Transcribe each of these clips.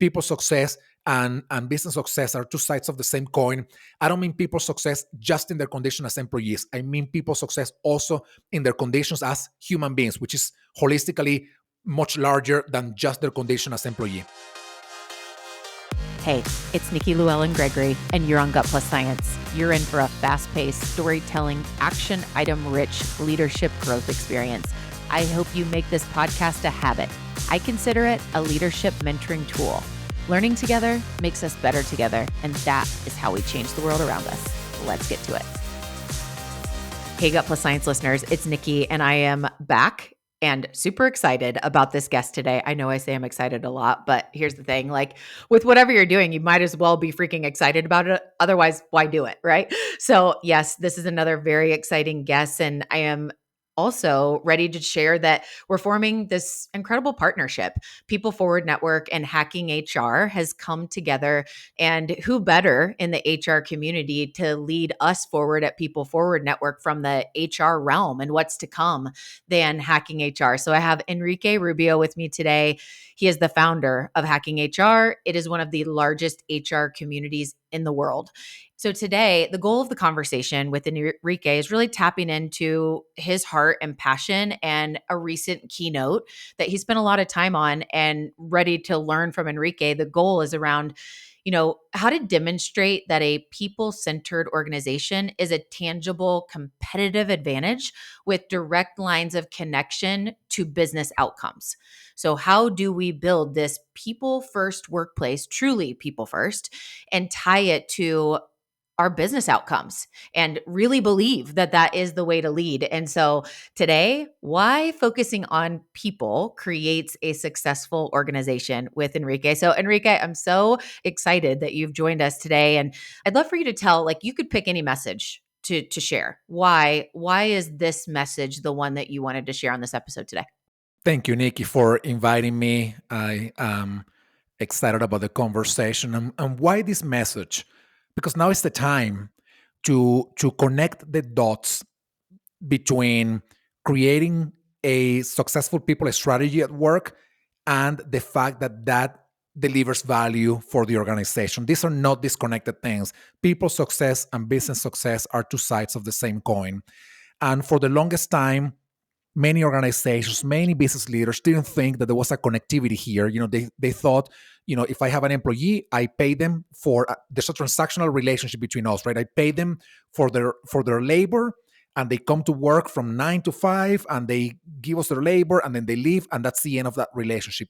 people success and business success are two sides of the same coin, I don't mean people success just in their condition as employees. I mean people success also in their conditions as human beings, which is holistically much larger than just their condition as employee. Hey, it's Nikki Lewallen Gregory, and you're on Gut Plus Science. You're in for a fast-paced, storytelling, action item-rich leadership growth experience. I hope you make this podcast a habit. I consider it a leadership mentoring tool. Learning together makes us better together, and that is how we change the world around us. Let's get to it. Hey, Gut Plus Science listeners, it's Nikki, and I am back and super excited about this guest today. I know I say I'm excited a lot, but here's the thing, like with whatever you're doing, you might as well be freaking excited about it. Otherwise, why do it, right? So yes, this is another very exciting guest, and I am also ready to share that we're forming this incredible partnership. People Forward Network and Hacking HR has come together, and who better in the HR community to lead us forward at People Forward Network from the HR realm and what's to come than Hacking HR. So I have Enrique Rubio with me today. He is the founder of Hacking HR. It is one of the largest HR communities in the world. So today, the goal of the conversation with Enrique is really tapping into his heart and passion and a recent keynote that he spent a lot of time on and ready to learn from Enrique. The goal is around, how to demonstrate that a people-centered organization is a tangible competitive advantage with direct lines of connection to business outcomes. So how do we build this people-first workplace, truly people-first, and tie it to our business outcomes and really believe that that is the way to lead. And so today, why focusing on people creates a successful organization with Enrique. So Enrique, I'm so excited that you've joined us today. And I'd love for you to tell, you could pick any message to share. Why is this message the one that you wanted to share on this episode today? Thank you, Nikki, for inviting me. I am excited about the conversation and why this message, because now is the time to connect the dots between creating a successful people strategy at work and the fact that delivers value for the organization. These are not disconnected things. People success and business success are two sides of the same coin. And for the longest time, many organizations, many business leaders didn't think that there was a connectivity here. They thought, if I have an employee, I pay them for, there's a transactional relationship between us, right? I pay them for their labor, and they come to work from 9 to 5 and they give us their labor and then they leave, and that's the end of that relationship.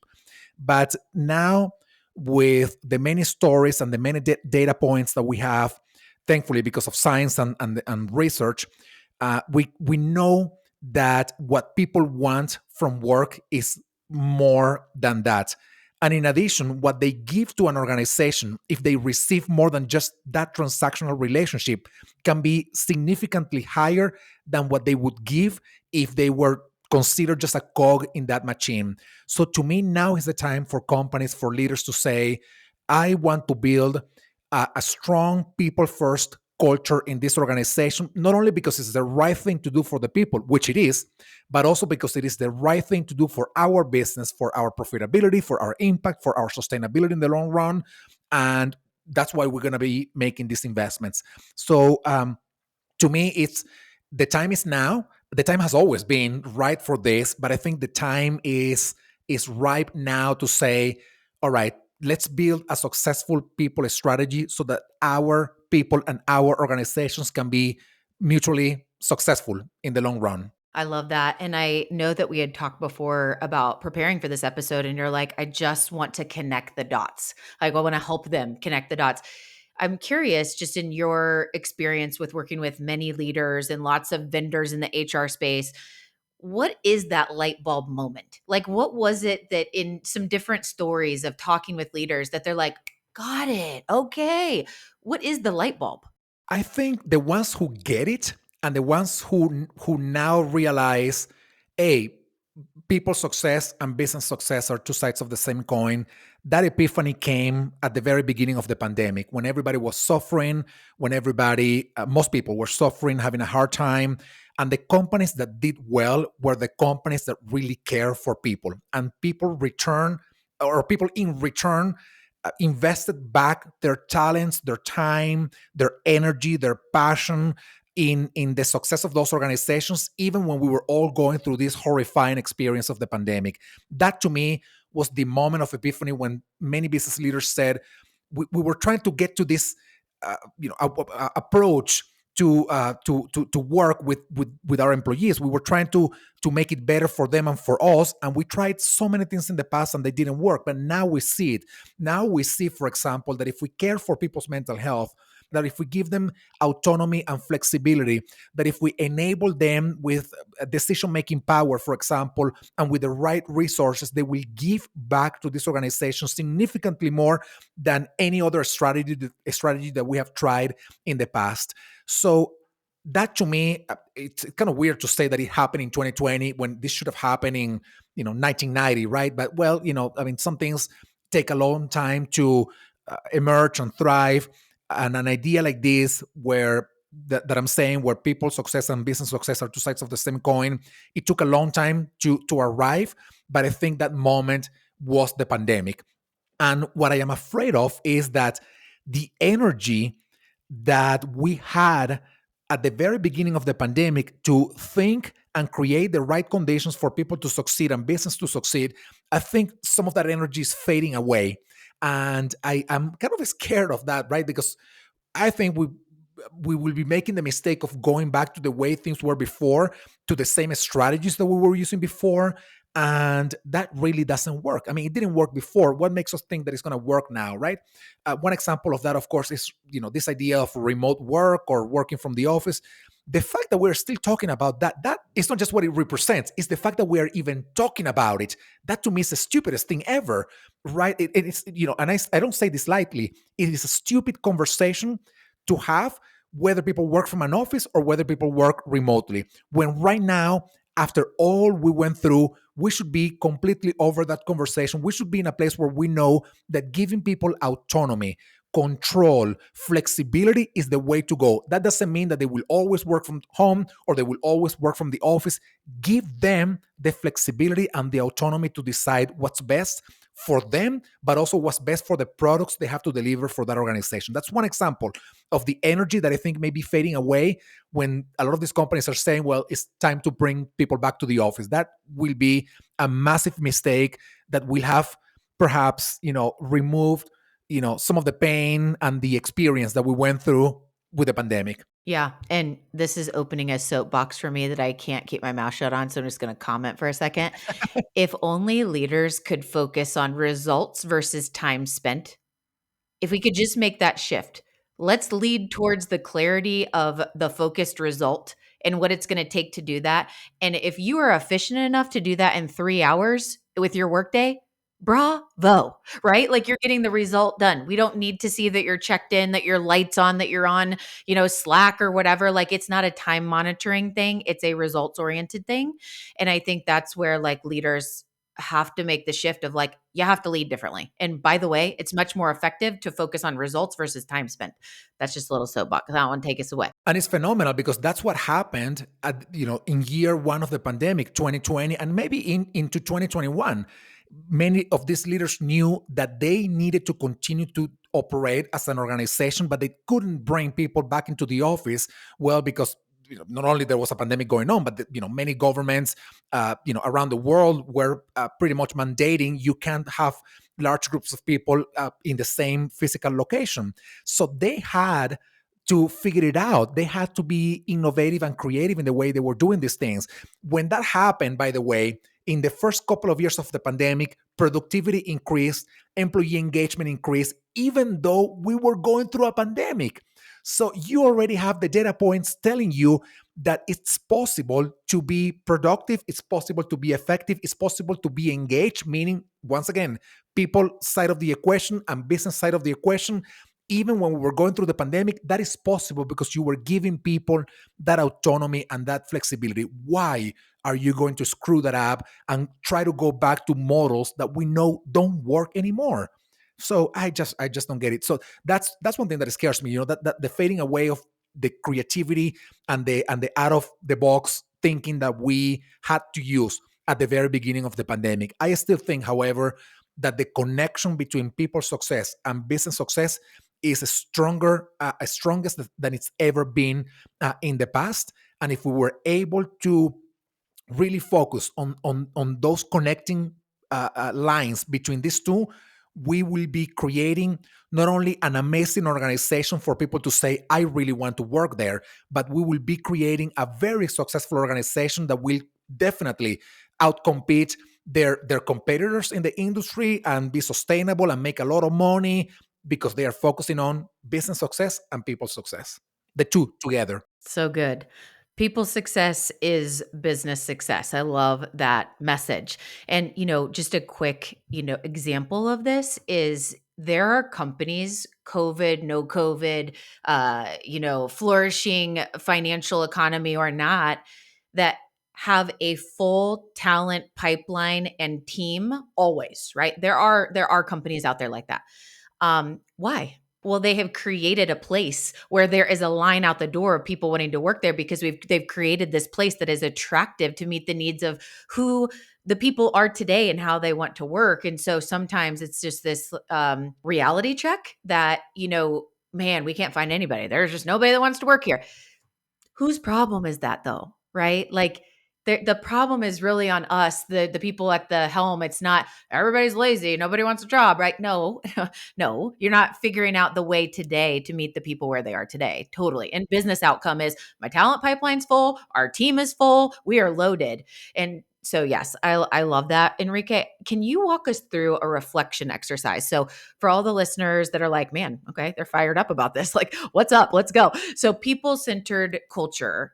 But now, with the many stories and the many data points that we have, thankfully, because of science and research, we know that what people want from work is more than that. And in addition, what they give to an organization, if they receive more than just that transactional relationship, can be significantly higher than what they would give if they were considered just a cog in that machine. So to me, now is the time for companies, for leaders to say, I want to build a strong people-first culture in this organization, not only because it's the right thing to do for the people, which it is, but also because it is the right thing to do for our business, for our profitability, for our impact, for our sustainability in the long run. And that's why we're going to be making these investments. So to me, it's the time is now. The time has always been right for this, but I think the time is ripe now to say, all right, let's build a successful people strategy so that our people and our organizations can be mutually successful in the long run. I love that. And I know that we had talked before about preparing for this episode, and you're like, I just want to connect the dots. Like, I want to help them connect the dots. I'm curious, just in your experience with working with many leaders and lots of vendors in the HR space, what is that light bulb moment? Like, what was it that in some different stories of talking with leaders that they're like, got it. Okay. What is the light bulb? I think the ones who get it and the ones who now realize, hey, people success and business success are two sides of the same coin. That epiphany came at the very beginning of the pandemic, when everybody was suffering, when most people were suffering, having a hard time. And the companies that did well were the companies that really care for people. And people in return invested back their talents, their time, their energy, their passion in the success of those organizations, even when we were all going through this horrifying experience of the pandemic. That to me was the moment of epiphany when many business leaders said, we were trying to get to this approach to work with our employees. We were trying to make it better for them and for us, and we tried so many things in the past and they didn't work. But now we see it. Now we see, for example, that if we care for people's mental health, that if we give them autonomy and flexibility, that if we enable them with decision making power, for example, and with the right resources, they will give back to this organization significantly more than any other strategy that we have tried in the past. So that to me, it's kind of weird to say that it happened in 2020 when this should have happened in 1990, right? But well, I mean, some things take a long time to emerge and thrive. And an idea like this, where that I'm saying, where people's success and business success are two sides of the same coin, it took a long time to arrive. But I think that moment was the pandemic. And what I am afraid of is that the energy that we had at the very beginning of the pandemic to think and create the right conditions for people to succeed and business to succeed, I think some of that energy is fading away. And I am kind of scared of that, right? Because I think we will be making the mistake of going back to the way things were before, to the same strategies that we were using before. And that really doesn't work. I mean, it didn't work before. What makes us think that it's going to work now, right? One example of that, of course, is this idea of remote work or working from the office. The fact that we're still talking about that is not just what it represents, it's the fact that we are even talking about it. That to me is the stupidest thing ever, right? It's, and I don't say this lightly, it is a stupid conversation to have, whether people work from an office or whether people work remotely. When right now, after all we went through, we should be completely over that conversation. We should be in a place where we know that giving people autonomy, control, flexibility is the way to go. That doesn't mean that they will always work from home or they will always work from the office. Give them the flexibility and the autonomy to decide what's best for them, but also what's best for the products they have to deliver for that organization. That's one example of the energy that I think may be fading away when a lot of these companies are saying, well, it's time to bring people back to the office. That will be a massive mistake that will have perhaps, removed, some of the pain and the experience that we went through with the pandemic. Yeah. And this is opening a soapbox for me that I can't keep my mouth shut on. So I'm just going to comment for a second. If only leaders could focus on results versus time spent, if we could just make that shift, let's lead towards the clarity of the focused result and what it's going to take to do that. And if you are efficient enough to do that in 3 hours with your workday, bravo, right? Like you're getting the result done. We don't need to see that you're checked in, that your lights on, that you're on, Slack or whatever. Like it's not a time monitoring thing. It's a results oriented thing. And I think that's where like leaders have to make the shift of like, you have to lead differently. And by the way, it's much more effective to focus on results versus time spent. That's just a little soapbox. I don't want to take us away. And it's phenomenal because that's what happened in year one of the pandemic, 2020, and maybe into 2021. Many of these leaders knew that they needed to continue to operate as an organization, but they couldn't bring people back into the office. Well, because not only there was a pandemic going on, but many governments around the world were pretty much mandating you can't have large groups of people in the same physical location. So they had to figure it out. They had to be innovative and creative in the way they were doing these things. When that happened, by the way, in the first couple of years of the pandemic, productivity increased, employee engagement increased, even though we were going through a pandemic. So you already have the data points telling you that it's possible to be productive, it's possible to be effective, it's possible to be engaged, meaning, once again, people side of the equation and business side of the equation. Even when we were going through the pandemic, that is possible because you were giving people that autonomy and that flexibility. Why are you going to screw that up and try to go back to models that we know don't work anymore? So I just don't get it. So that's one thing that scares me, that the fading away of the creativity and the out of the box thinking that we had to use at the very beginning of the pandemic. I still think, however, that the connection between people's success and business success is stronger, strongest than it's ever been in the past. And if we were able to really focus on those connecting lines between these two, we will be creating not only an amazing organization for people to say, I really want to work there, but we will be creating a very successful organization that will definitely outcompete their competitors in the industry and be sustainable and make a lot of money because they are focusing on business success and people success, the two together. So good. People success is business success. I love that message. And, just a quick, example of this is there are companies, COVID, no COVID, flourishing financial economy or not, that have a full talent pipeline and team always, right? There are companies out there like that. Why? Well, they have created a place where there is a line out the door of people wanting to work there because they've created this place that is attractive to meet the needs of who the people are today and how they want to work. And so sometimes it's just this reality check that, man, we can't find anybody. There's just nobody that wants to work here. Whose problem is that though? Right? Like the problem is really on us, the people at the helm. It's not everybody's lazy, nobody wants a job, right? No, no, you're not figuring out the way today to meet the people where they are today. Totally. And business outcome is my talent pipeline's full, our team is full, we are loaded. And so yes, I love that. Enrique, can you walk us through a reflection exercise? So for all the listeners that are like, man, okay, they're fired up about this. Like, what's up? Let's go. So people-centered culture,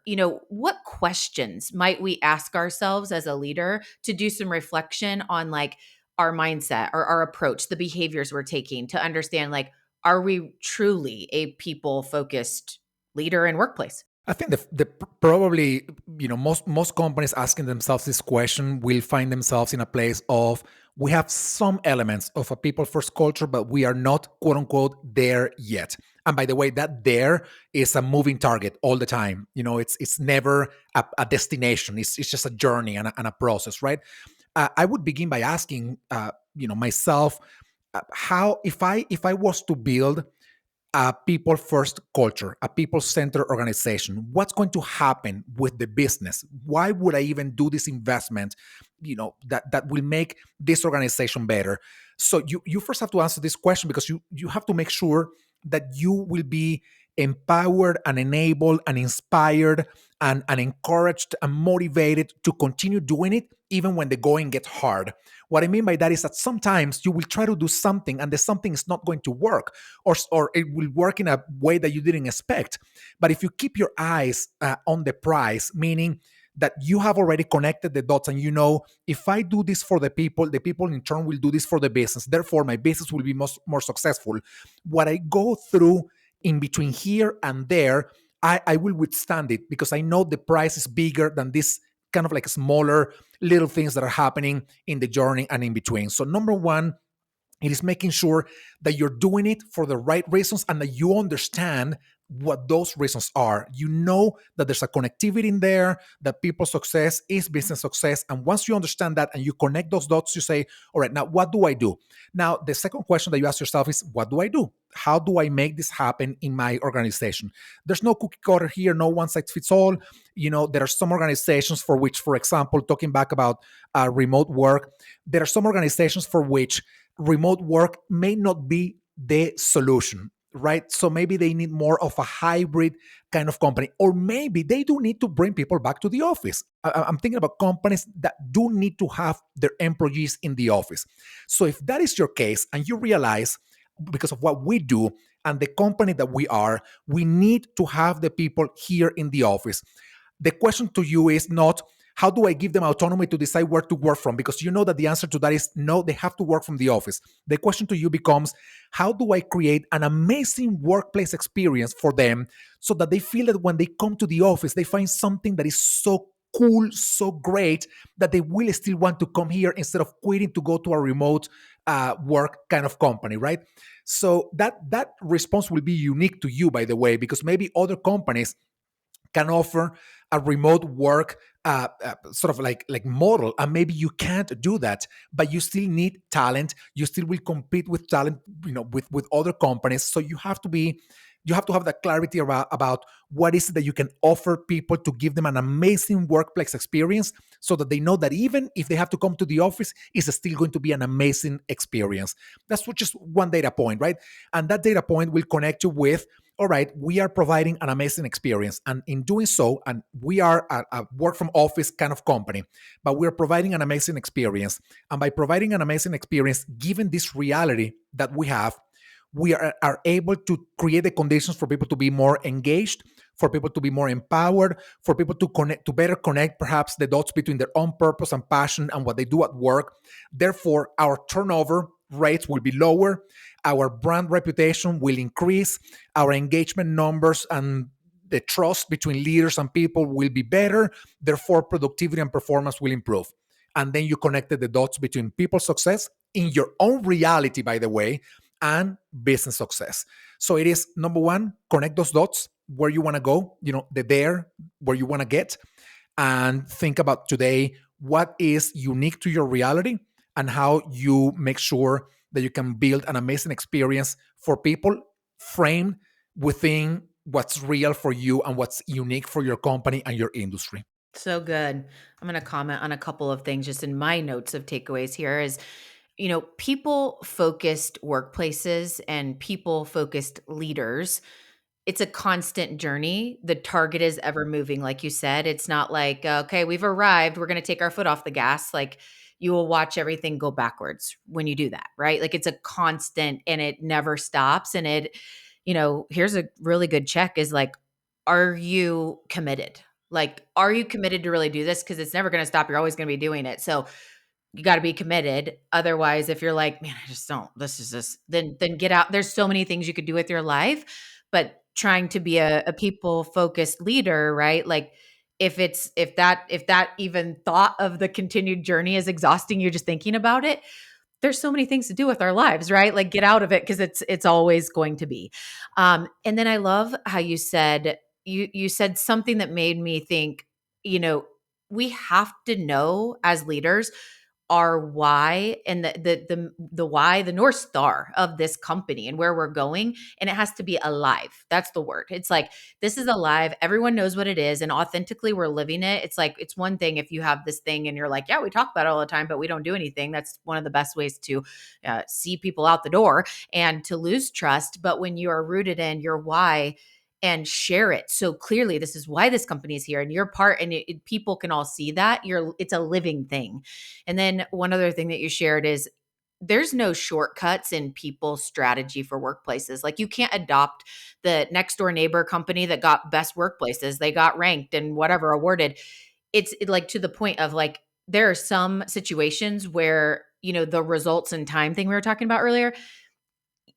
what questions might we ask ourselves as a leader to do some reflection on like our mindset or our approach, the behaviors we're taking to understand like, are we truly a people-focused leader in workplace? I think the probably most companies asking themselves this question will find themselves in a place of we have some elements of a people first culture, but we are not quote unquote there yet. And by the way, that there is a moving target all the time. It's never a destination. It's just a journey and a process, right? I would begin by asking myself how if I was to build a people first culture, a people centered organization, what's going to happen with the business? Why would I even do this investment, that will make this organization better? So you first have to answer this question because you have to make sure that you will be empowered and enabled and inspired and encouraged and motivated to continue doing it even when the going gets hard. What I mean by that is that sometimes you will try to do something and the something is not going to work, or it will work in a way that you didn't expect. But if you keep your eyes on the prize, meaning that you have already connected the dots and if I do this for the people in turn will do this for the business. Therefore, my business will be more successful. What I go through in between here and there, I will withstand it because I know the price is bigger than this kind of like smaller little things that are happening in the journey and in between. So number one, it is making sure that you're doing it for the right reasons and that you understand what those reasons are. You know that there's a connectivity in there, that people's success is business success. And once you understand that and you connect those dots, you say, all right, now what do I do? Now, the second question that you ask yourself is, what do I do? How do I make this happen in my organization? There's no cookie cutter here, no one size fits all. There are some organizations for which, for example, talking back about remote work, there are some organizations for which remote work may not be the solution, right? So maybe they need more of a hybrid kind of company, or maybe they do need to bring people back to the office. I'm thinking about companies that do need to have their employees in the office. So if that is your case and you realize because of what we do and the company that we are, we need to have the people here in the office. The question to you is not, how do I give them autonomy to decide where to work from? Because you know that the answer to that is no, they have to work from the office. The question to you becomes, how do I create an amazing workplace experience for them so that they feel that when they come to the office, they find something that is so cool, so great, that they will still want to come here instead of quitting to go to a remote work kind of company, right? So that response will be unique to you, by the way, because maybe other companies can offer a remote work sort of like model, and maybe you can't do that, but you still need talent. You still will compete with talent, with other companies. So you have to have that clarity about what is it that you can offer people to give them an amazing workplace experience, so that they know that even if they have to come to the office, it's still going to be an amazing experience. That's just one data point, right? And that data point will connect you with, all right, we are providing an amazing experience. And in doing so, and we are a work from office kind of company, but we're providing an amazing experience. And by providing an amazing experience, given this reality that we have, we are able to create the conditions for people to be more engaged, for people to be more empowered, for people to connect, to better connect perhaps the dots between their own purpose and passion and what they do at work. Therefore, our turnover rates will be lower, our brand reputation will increase, our engagement numbers and the trust between leaders and people will be better. Therefore, productivity and performance will improve. And then you connected the dots between people success in your own reality, by the way, and business success. So it is number one, connect those dots where you want to go, the there where you want to get, and think about today what is unique to your reality and how you make sure that you can build an amazing experience for people framed within what's real for you and what's unique for your company and your industry. So good. I'm going to comment on a couple of things just in my notes of takeaways here is, people focused workplaces and people focused leaders, it's a constant journey. The target is ever moving, like you said. It's not like, okay, we've arrived, we're going to take our foot off the gas. Like you will watch everything go backwards when you do that, right? Like it's a constant and it never stops. And here's a really good check is like, are you committed? Like, are you committed to really do this? Because it's never going to stop. You're always going to be doing it. So you got to be committed. Otherwise, if you're like, man, I just don't, this is just, then get out. There's so many things you could do with your life, but trying to be a people focused leader, right? Like if that even thought of the continued journey is exhausting you just thinking about it, there's so many things to do with our lives, right? Like get out of it because it's always going to be. And then I love how you said something that made me think, you know, we have to know as leaders our why and the why, the North Star of this company and where we're going. And it has to be alive. That's the word. It's like, this is alive. Everyone knows what it is. And authentically, we're living it. It's like, it's one thing if you have this thing and you're like, yeah, we talk about it all the time, but we don't do anything. That's one of the best ways to see people out the door and to lose trust. But when you are rooted in your why, and share it so clearly, this is why this company is here and you're part, and people can all see that it's a living thing. And then one other thing that you shared is there's no shortcuts in people's strategy for workplaces. Like you can't adopt the next door neighbor company that got best workplaces. They got ranked and whatever awarded. It's like to the point of like, there are some situations where, the results and time thing we were talking about earlier,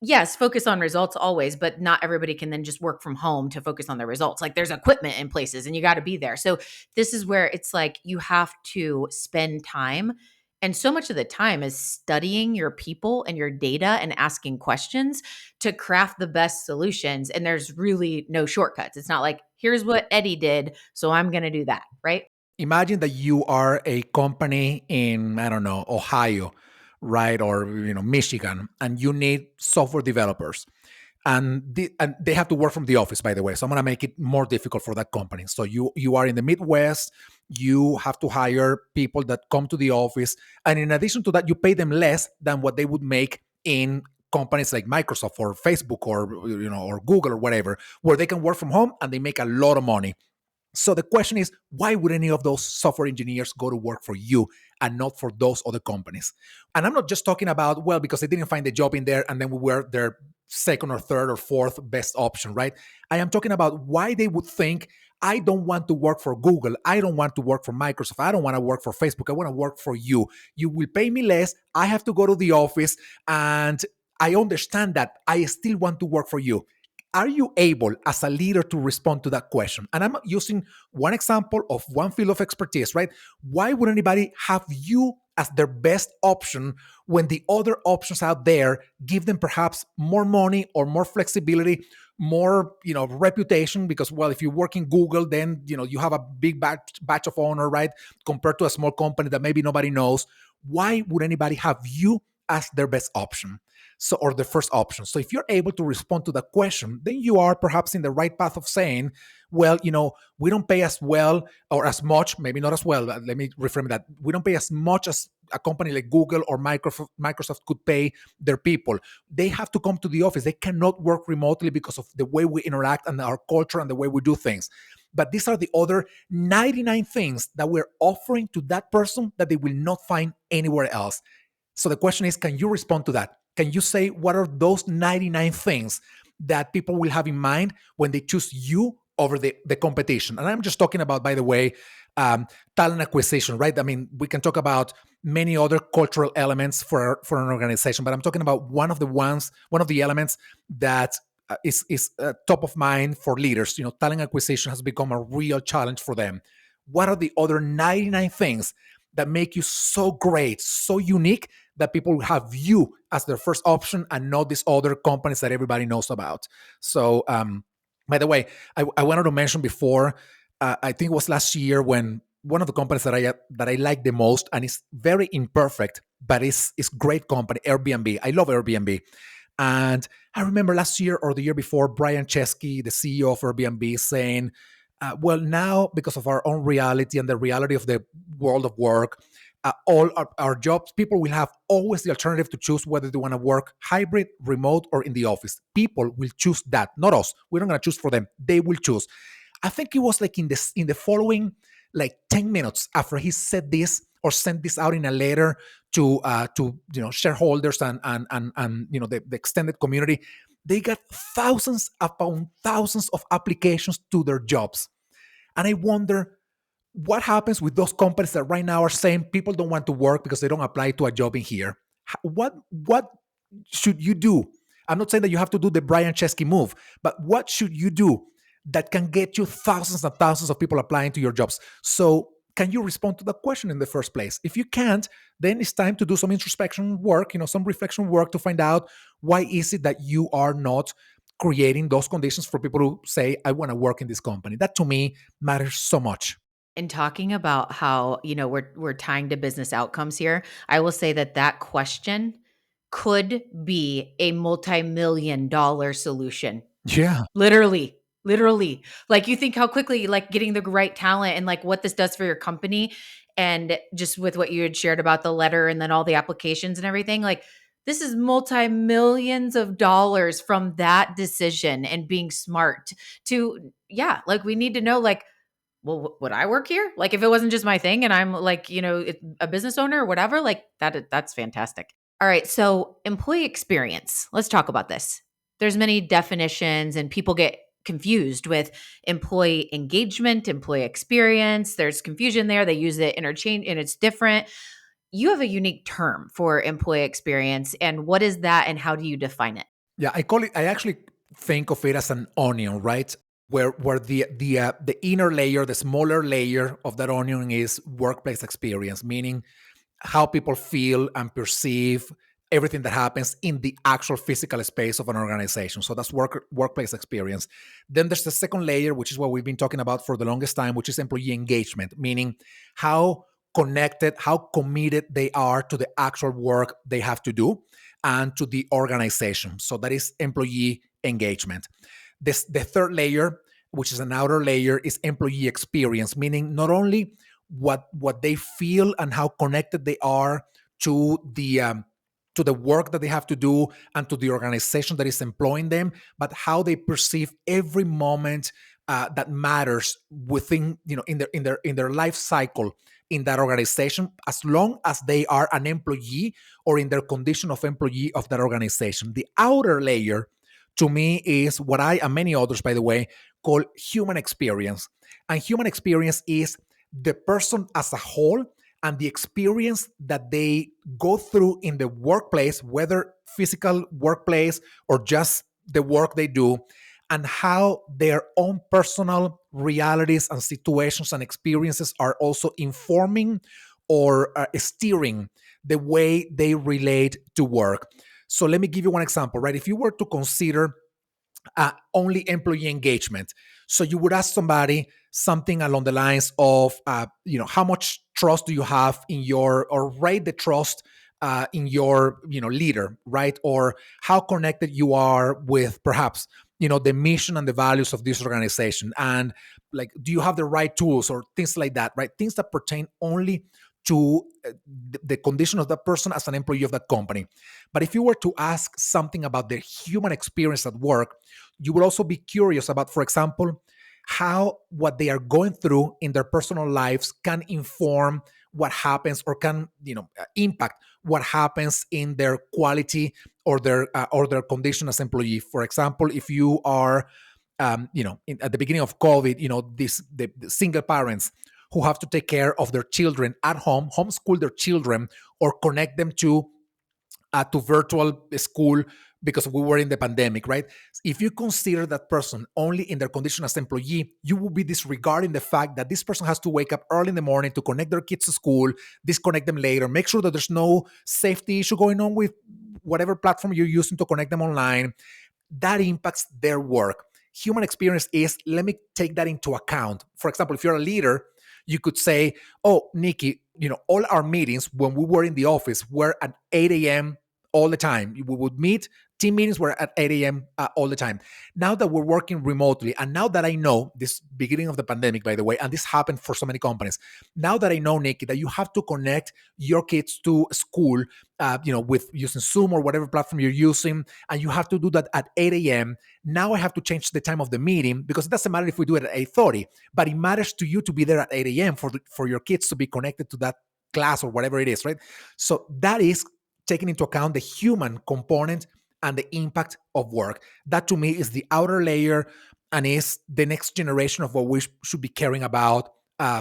yes, focus on results always, but not everybody can then just work from home to focus on the results. Like there's equipment in places and you got to be there. So this is where it's like you have to spend time. And so much of the time is studying your people and your data and asking questions to craft the best solutions. And there's really no shortcuts. It's not like, here's what Eddie did, so I'm going to do that, right? Imagine that you are a company in, I don't know, Ohio, right? Or, Michigan, and you need software developers. And they have to work from the office, by the way. So I'm going to make it more difficult for that company. So you are in the Midwest, you have to hire people that come to the office. And in addition to that, you pay them less than what they would make in companies like Microsoft or Facebook or Google or whatever, where they can work from home and they make a lot of money. So the question is, why would any of those software engineers go to work for you and not for those other companies? And I'm not just talking about, well, because they didn't find the job in there and then we were their second or third or fourth best option, right? I am talking about why they would think, I don't want to work for Google. I don't want to work for Microsoft. I don't want to work for Facebook. I want to work for you. You will pay me less. I have to go to the office. And I understand that. I still want to work for you. Are you able as a leader to respond to that question? And I'm using one example of one field of expertise, right? Why would anybody have you as their best option when the other options out there give them perhaps more money or more flexibility, more reputation, because well, if you work in Google, then you have a big batch of honor, right, compared to a small company that maybe nobody knows. Why would anybody have you as their best option, so, or the first option? So if you're able to respond to that question, then you are perhaps in the right path of saying, well, we don't pay as well or as much, maybe not as well. Let me reframe that. We don't pay as much as a company like Google or Microsoft could pay their people. They have to come to the office. They cannot work remotely because of the way we interact and our culture and the way we do things. But these are the other 99 things that we're offering to that person that they will not find anywhere else. So the question is, can you respond to that? Can you say what are those 99 things that people will have in mind when they choose you over the competition? And I'm just talking about, by the way, talent acquisition, right? I mean, we can talk about many other cultural elements for an organization, but I'm talking about one of the elements that is top of mind for leaders. Talent acquisition has become a real challenge for them. What are the other 99 things that make you so great, so unique, that people have you as their first option and not these other companies that everybody knows about? So, by the way, I wanted to mention before, I think it was last year, when one of the companies that I like the most, and it's very imperfect, but it's great company, Airbnb. I love Airbnb. And I remember last year or the year before, Brian Chesky, the CEO of Airbnb, saying, well, now because of our own reality and the reality of the world of work, all our jobs, people will have always the alternative to choose whether they want to work hybrid, remote, or in the office. People will choose that, not us. We're not going to choose for them. They will choose. I think it was like in the following like 10 minutes after he said this or sent this out in a letter to shareholders and the extended community, they got thousands upon thousands of applications to their jobs. And I wonder what happens with those companies that right now are saying people don't want to work because they don't apply to a job in here. What should you do? I'm not saying that you have to do the Brian Chesky move, but what should you do that can get you thousands and thousands of people applying to your jobs? So can you respond to the question in the first place? If you can't, then it's time to do some introspection work, some reflection work to find out why is it that you are not creating those conditions for people who say, I want to work in this company. That to me matters so much. And talking about how, we're tying to business outcomes here, I will say that question could be a multi-million-dollar solution. Yeah. Literally. Like, you think how quickly, like, getting the right talent and like what this does for your company, and just with what you had shared about the letter and then all the applications and everything, like, this is multi-millions of dollars from that decision and being smart to, yeah, like, we need to know, like, well, would I work here? Like, if it wasn't just my thing and I'm like, a business owner or whatever, like that's fantastic. All right. So employee experience, let's talk about this. There's many definitions and people get confused with employee engagement, employee experience. There's confusion there. They use it interchange and it's different. You have a unique term for employee experience. And what is that and how do you define it? Yeah, I actually think of it as an onion, right? Where the inner layer, the smaller layer of that onion is workplace experience, meaning how people feel and perceive everything that happens in the actual physical space of an organization. So that's workplace experience. Then there's the second layer, which is what we've been talking about for the longest time, which is employee engagement, meaning how connected, how committed they are to the actual work they have to do and to the organization. So that is employee engagement. The third layer, which is an outer layer, is employee experience, meaning not only what they feel and how connected they are to the work that they have to do and to the organization that is employing them, but how they perceive every moment that matters within in their life cycle in that organization, as long as they are an employee or in their condition of employee of that organization. The outer layer, to me, is what I and many others, by the way, call human experience. And human experience is the person as a whole and the experience that they go through in the workplace, whether physical workplace or just the work they do, and how their own personal realities and situations and experiences are also informing or steering the way they relate to work. So let me give you one example, right? If you were to consider only employee engagement. So you would ask somebody something along the lines of, how much trust do you have in your, or rate the trust in your, leader, right? Or how connected you are with perhaps, the mission and the values of this organization. And like, do you have the right tools or things like that, right? Things that pertain only to the condition of that person as an employee of that company. But if you were to ask something about their human experience at work, you will also be curious about, for example, how what they are going through in their personal lives can inform what happens, or can impact what happens in their quality or their condition as employee. For example, if you are at the beginning of COVID, the single parents who have to take care of their children at home, homeschool their children, or connect them to virtual school because we were in the pandemic, right? If you consider that person only in their condition as employee, you will be disregarding the fact that this person has to wake up early in the morning to connect their kids to school, disconnect them later, make sure that there's no safety issue going on with whatever platform you're using to connect them online. That impacts their work. Human experience is, let me take that into account. For example, if you're a leader, you could say, oh, Nikki, all our meetings when we were in the office were at 8 a.m. all the time. We would meet, team meetings were at 8 a.m. All the time. Now that we're working remotely, and now that I know this beginning of the pandemic, by the way, and this happened for so many companies, now that I know, Nikki, that you have to connect your kids to school, with using Zoom or whatever platform you're using, and you have to do that at 8 a.m. Now I have to change the time of the meeting, because it doesn't matter if we do it at 8:30, but it matters to you to be there at 8 a.m. for your kids to be connected to that class or whatever it is, right? So that is taking into account the human component and the impact of work. That to me is the outer layer, and is the next generation of what we should be caring about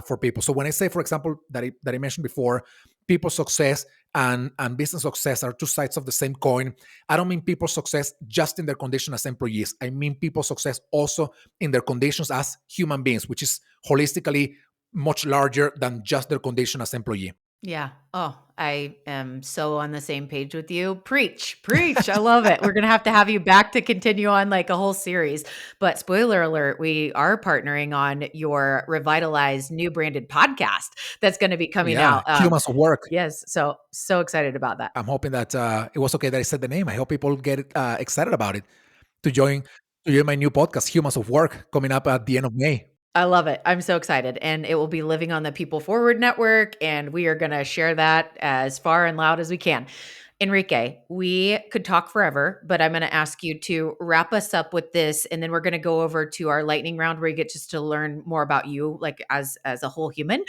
for people. So when I say, for example, that I mentioned before, people success and business success are two sides of the same coin. I don't mean people success just in their condition as employees. I mean people success also in their conditions as human beings, which is holistically much larger than just their condition as employee. Yeah. Oh, I am so on the same page with you. Preach, preach. I love it. We're going to have you back to continue on like a whole series. But spoiler alert, we are partnering on your revitalized new branded podcast that's going to be coming Yeah, out. humans of work. Yes. So excited about that. I'm hoping that it was okay that I said the name. I hope people get excited about it to join my new podcast, Humans of Work, coming up at the end of May. I love it. I'm so excited. And it will be living on the People Forward Network. And we are going to share that as far and loud as we can. Enrique, we could talk forever, but I'm going to ask you to wrap us up with this. And then we're going to go over to our lightning round where you get just to learn more about you, like as a whole human,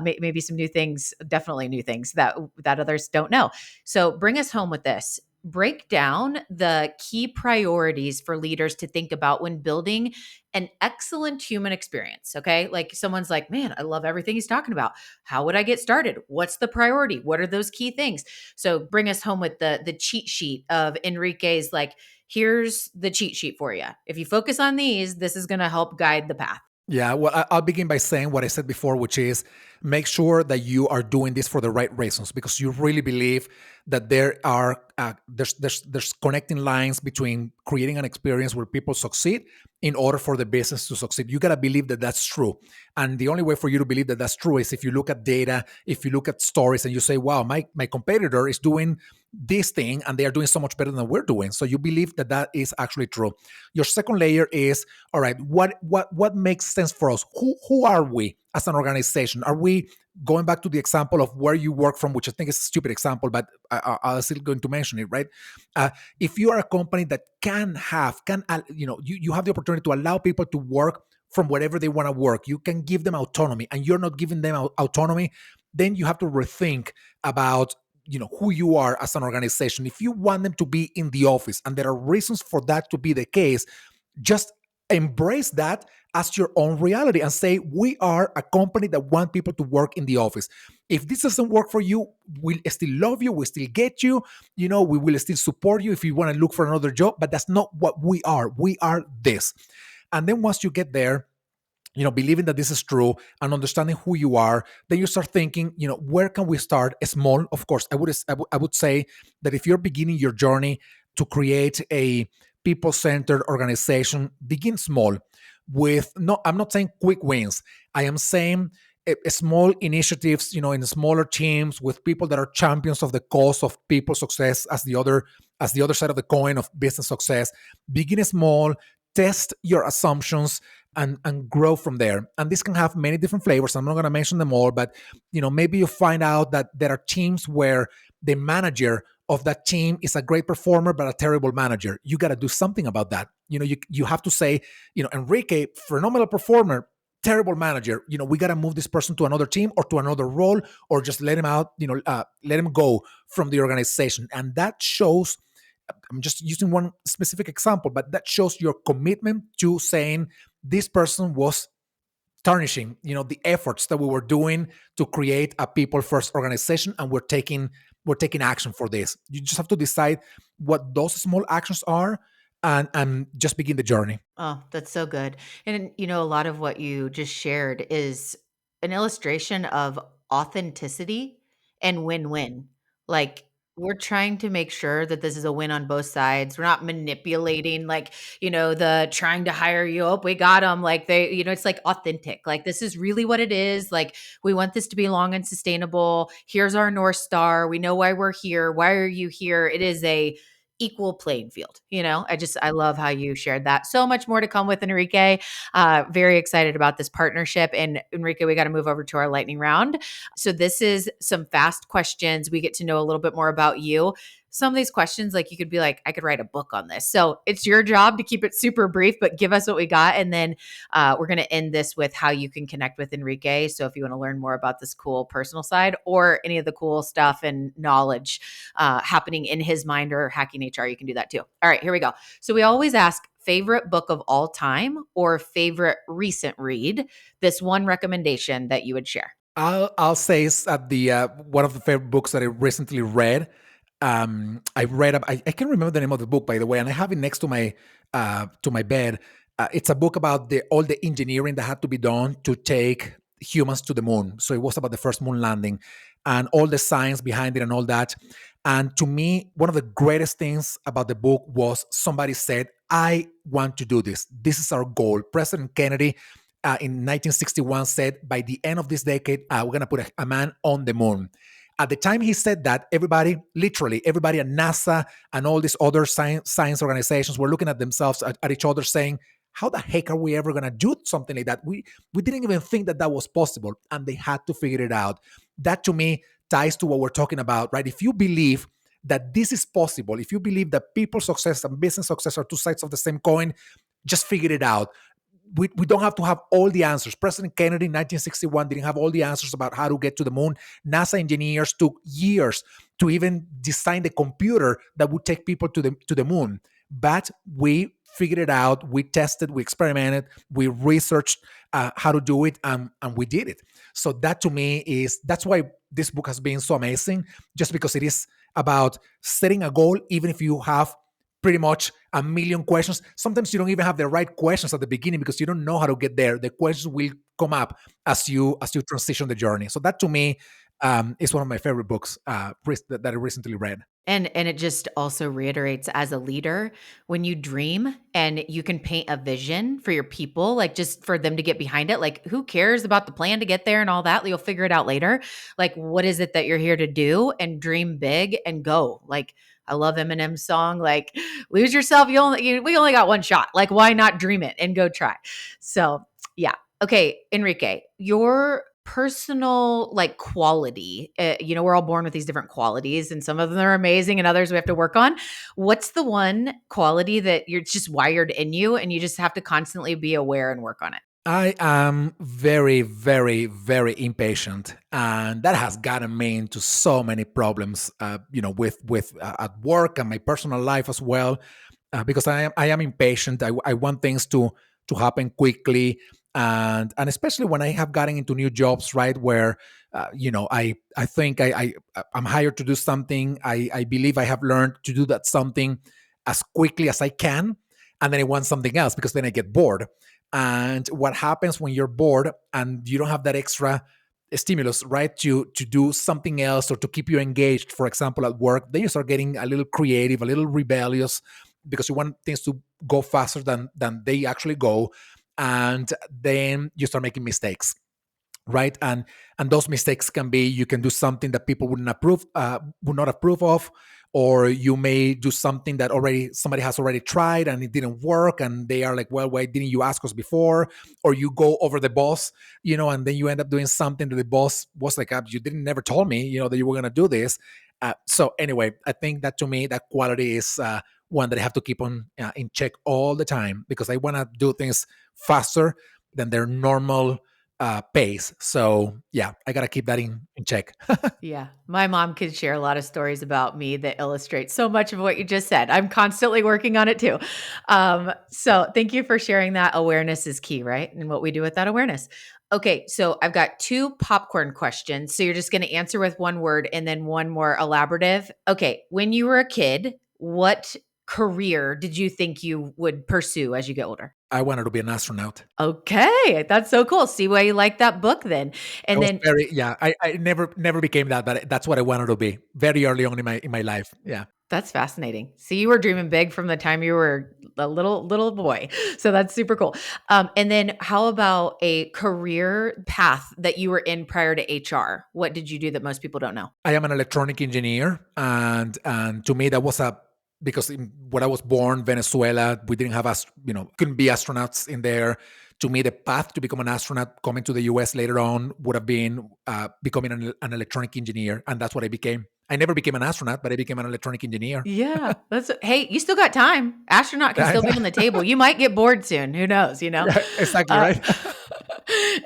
maybe some new things, definitely new things that others don't know. So bring us home with this. Break down the key priorities for leaders to think about when building an excellent human experience. Okay. Like someone's like, man, I love everything he's talking about. How would I get started? What's the priority? What are those key things? So bring us home with the cheat sheet of Enrique's, like, here's the cheat sheet for you. If you focus on these, this is going to help guide the path. Yeah, well, I'll begin by saying what I said before, which is make sure that you are doing this for the right reasons, because you really believe that there's connecting lines between creating an experience where people succeed in order for the business to succeed. You gotta believe that that's true, and the only way for you to believe that that's true is if you look at data, if you look at stories, and you say, "Wow, my competitor is doing this thing, and they are doing so much better than we're doing." So you believe that that is actually true. Your second layer is, all right, what makes sense for us? Who are we as an organization? Are we going back to the example of where you work from, which I think is a stupid example, but I'm still going to mention it, right? If you are a company that you have the opportunity to allow people to work from wherever they want to work, you can give them autonomy, and you're not giving them autonomy, then you have to rethink about who you are as an organization. If you want them to be in the office, and there are reasons for that to be the case, just embrace that as your own reality and say, we are a company that want people to work in the office. If this doesn't work for you, we'll still love you, we'll still get you, we will still support you if you want to look for another job, but that's not what we are. We are this. And then once you get there, believing that this is true and understanding who you are, then you start thinking, where can we start? Small, of course. I would say that if you're beginning your journey to create a people-centered organization, begin small with, no, I'm not saying quick wins. I am saying small initiatives, in smaller teams with people that are champions of the cause of people success as the other side of the coin of business success. Begin small, test your assumptions, and grow from there. And this can have many different flavors. I'm not going to mention them all, but maybe you find out that there are teams where the manager of that team is a great performer but a terrible manager. You got to do something about that. You have to say, Enrique, phenomenal performer, terrible manager. We got to move this person to another team or to another role, or just let him out. Let him go from the organization. And that shows, I'm just using one specific example, but that shows your commitment to saying this person was tarnishing, the efforts that we were doing to create a people first organization, and we're taking action for this. You just have to decide what those small actions are, and just begin the journey. Oh, that's so good. And, a lot of what you just shared is an illustration of authenticity and win win. Like, we're trying to make sure that this is a win on both sides. We're not manipulating, like, the trying to hire you up. We got them. Like, it's like authentic. Like, this is really what it is. Like, we want this to be long and sustainable. Here's our North Star. We know why we're here. Why are you here? It is a equal playing field. I love how you shared that. So much more to come with Enrique. Very excited about this partnership. And Enrique, we got to move over to our lightning round. So this is some fast questions. We get to know a little bit more about you. Some of these questions, like, you could be like, I could write a book on this. So it's your job to keep it super brief, but give us what we got. And then we're going to end this with how you can connect with Enrique. So if you want to learn more about this cool personal side or any of the cool stuff and knowledge happening in his mind or hacking HR, you can do that too. All right, here we go. So we always ask favorite book of all time or favorite recent read. This one recommendation that you would share. I'll say it's at the one of the favorite books that I recently read. I read. I can't remember the name of the book, by the way, and I have it next to my bed. It's a book about all the engineering that had to be done to take humans to the moon. So it was about the first moon landing and all the science behind it and all that. And to me, one of the greatest things about the book was somebody said, "I want to do this. This is our goal." President Kennedy in 1961 said, by the end of this decade, we're going to put a man on the moon. At the time he said that, literally everybody at NASA and all these other science organizations were looking at themselves, at each other, saying, how the heck are we ever going to do something like that? We didn't even think that that was possible, and they had to figure it out. That, to me, ties to what we're talking about, right? If you believe that this is possible, if you believe that people's success and business success are two sides of the same coin, just figure it out. We don't have to have all the answers. President Kennedy in 1961 didn't have all the answers about how to get to the moon. NASA engineers took years to even design the computer that would take people to the moon. But we figured it out. We tested, we experimented, we researched how to do it, and we did it. So that, to me, that's why this book has been so amazing, just because it is about setting a goal, even if you have pretty much a million questions. Sometimes you don't even have the right questions at the beginning because you don't know how to get there. The questions will come up as you transition the journey. So that, to me, is one of my favorite books that I recently read. And it just also reiterates, as a leader, when you dream and you can paint a vision for your people, like, just for them to get behind it, like, who cares about the plan to get there and all that? You'll figure it out later. Like, what is it that you're here to do? And dream big and go. Like, I love Eminem's song, like, lose yourself. We only got one shot. Like, why not dream it and go try? So yeah. Okay, Enrique, your personal, like, quality, we're all born with these different qualities, and some of them are amazing and others we have to work on. What's the one quality that you're just wired in you and you just have to constantly be aware and work on it? I am very, very, very impatient, and that has gotten me into so many problems. With at work and my personal life as well, because I am impatient. I want things to happen quickly, and especially when I have gotten into new jobs, right? Where I think I'm hired to do something. I believe I have learned to do that something as quickly as I can. and then I want something else because then I get bored. And what happens when you're bored and you don't have that extra stimulus, right, to do something else or to keep you engaged, for example, at work, then you start getting a little creative, a little rebellious, because you want things to go faster than they actually go. And then you start making mistakes, right? And those mistakes can be, you can do something that people would not approve of, or you may do something that already somebody has already tried and it didn't work, and they are like, well, why didn't you ask us before? Or you go over the boss, and then you end up doing something that the boss was like, you didn't never told me, that you were going to do this. So anyway, I think that to me that quality is one that I have to keep on in check all the time, because I want to do things faster than their normal pace. So yeah, I got to keep that in check. Yeah. My mom could share a lot of stories about me that illustrate so much of what you just said. I'm constantly working on it too. So thank you for sharing that. Awareness is key, right? And what we do with that awareness. Okay. So I've got two popcorn questions. So you're just going to answer with one word and then one more elaborative. Okay. When you were a kid, what career did you think you would pursue as you get older? I wanted to be an astronaut. Okay. That's so cool. See why you like that book then. I And was then very, yeah, I never became that, but that's what I wanted to be very early on in my life. Yeah. that's fascinating. See, you were dreaming big from the time you were a little boy. So that's super cool. And then how about a career path that you were in prior to HR? What did you do that most people don't know? I am an electronic engineer, and to me that was a, because when I was born, Venezuela, we didn't have couldn't be astronauts in there. To me, the path to become an astronaut coming to the US later on would have been becoming an electronic engineer, and that's what I became. I never became an astronaut, but I became an electronic engineer. Yeah, that's hey, you still got time. Astronaut can still be on the table. You might get bored soon. Who knows, you know? Right, exactly Uh, right.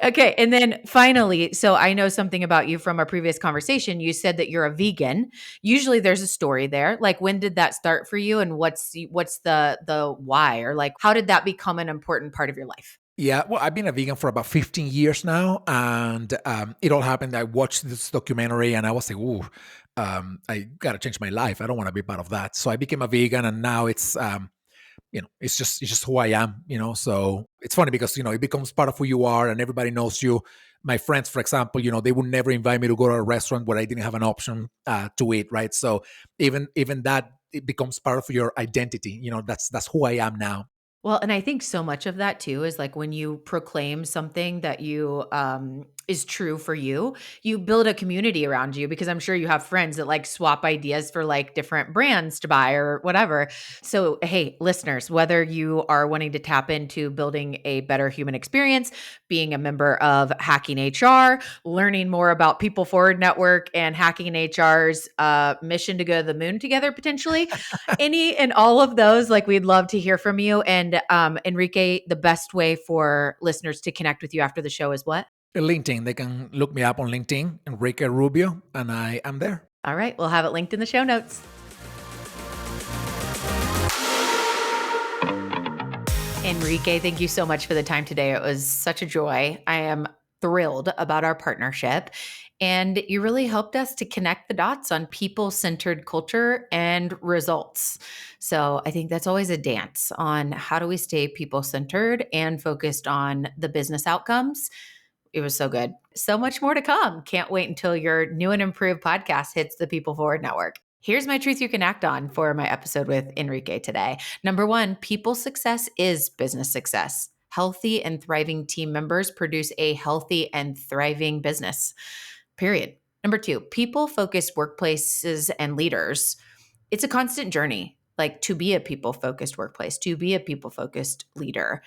okay. And then finally, so I know something about you from our previous conversation. You said that you're a vegan. Usually there's a story there. Like when did that start for you and what's the why, or like how did that become an important part of your life? Yeah, well, I've been a vegan for about 15 years now, and it all happened. I watched this documentary, and I was like, "Ooh, I gotta change my life. I don't want to be part of that." So I became a vegan, and now it's just who I am. So it's funny because it becomes part of who you are, and everybody knows you. My friends, for example, they would never invite me to go to a restaurant where I didn't have an option to eat. Right, so even that, it becomes part of your identity. That's who I am now. Well, and I think so much of that too is like when you proclaim something that you is true for you, you build a community around you because I'm sure you have friends that like swap ideas for like different brands to buy or whatever. So, hey, listeners, whether you are wanting to tap into building a better human experience, being a member of Hacking HR, learning more about People Forward Network and Hacking HR's mission to go to the moon together potentially, any and all of those, like we'd love to hear from you. And Enrique, the best way for listeners to connect with you after the show is what? LinkedIn. They can look me up on LinkedIn, Enrique Rubio, and I am there. All right, we'll have it linked in the show notes. Enrique, thank you so much for the time today. It was such a joy. I am thrilled about our partnership. And you really helped us to connect the dots on people centered culture and results. So I think that's always a dance on how do we stay people centered and focused on the business outcomes. It was so good. So much more to come. Can't wait until your new and improved podcast hits the People Forward Network. Here's my truth you can act on for my episode with Enrique today. Number one, people success is business success. Healthy and thriving team members produce a healthy and thriving business, period. Number two, people focused workplaces and leaders. It's a constant journey, like to be a people focused workplace, to be a people focused leader.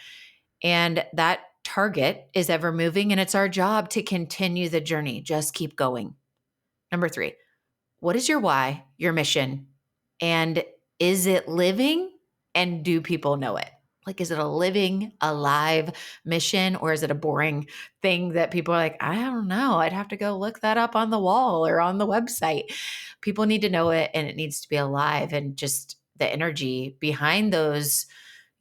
And that target is ever moving, and it's our job to continue the journey. Just keep going. Number three, what is your why, your mission? And is it living? And do people know it? Like, is it a living, alive mission, or is it a boring thing that people are like, I don't know. I'd have to go look that up on the wall or on the website. People need to know it, and it needs to be alive, and just the energy behind those,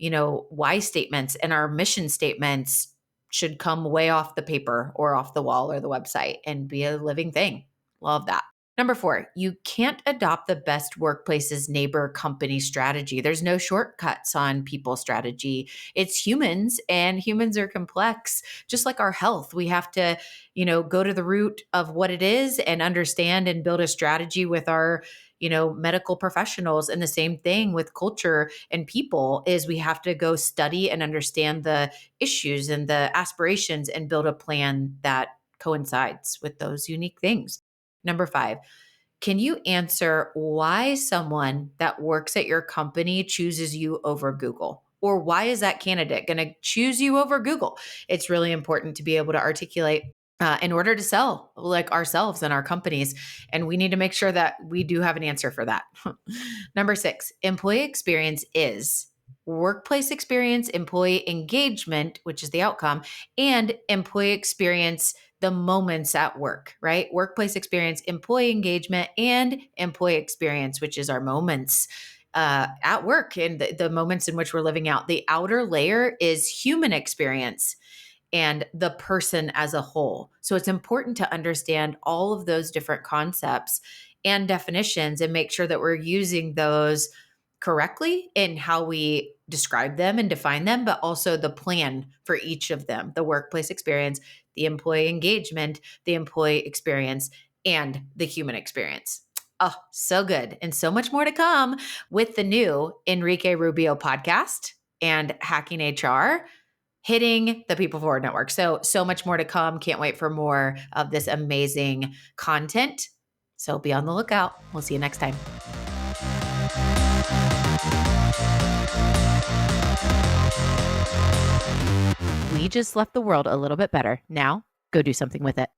why statements and our mission statements should come way off the paper or off the wall or the website and be a living thing. Love that. Number 4, you can't adopt the best workplace's neighbor company strategy. There's no shortcuts on people strategy. It's humans, and humans are complex. Just like our health, we have to, go to the root of what it is and understand and build a strategy with our, medical professionals. And the same thing with culture and people is we have to go study and understand the issues and the aspirations and build a plan that coincides with those unique things. Number 5, can you answer why someone that works at your company chooses you over Google? Or why is that candidate going to choose you over Google? It's really important to be able to articulate in order to sell like ourselves and our companies. And we need to make sure that we do have an answer for that. Number 6, employee experience is workplace experience, employee engagement, which is the outcome, and employee experience, the moments at work, right? Workplace experience, employee engagement, and employee experience, which is our moments at work and the moments in which we're living out. The outer layer is human experience and the person as a whole. So it's important to understand all of those different concepts and definitions and make sure that we're using those correctly in how we describe them and define them, but also the plan for each of them: the workplace experience, the employee engagement, the employee experience, and the human experience. Oh, so good. And so much more to come with the new Enrique Rubio podcast and Hacking HR, hitting the People Forward Network. So much more to come. Can't wait for more of this amazing content. So be on the lookout. We'll see you next time. We just left the world a little bit better. Now, go do something with it.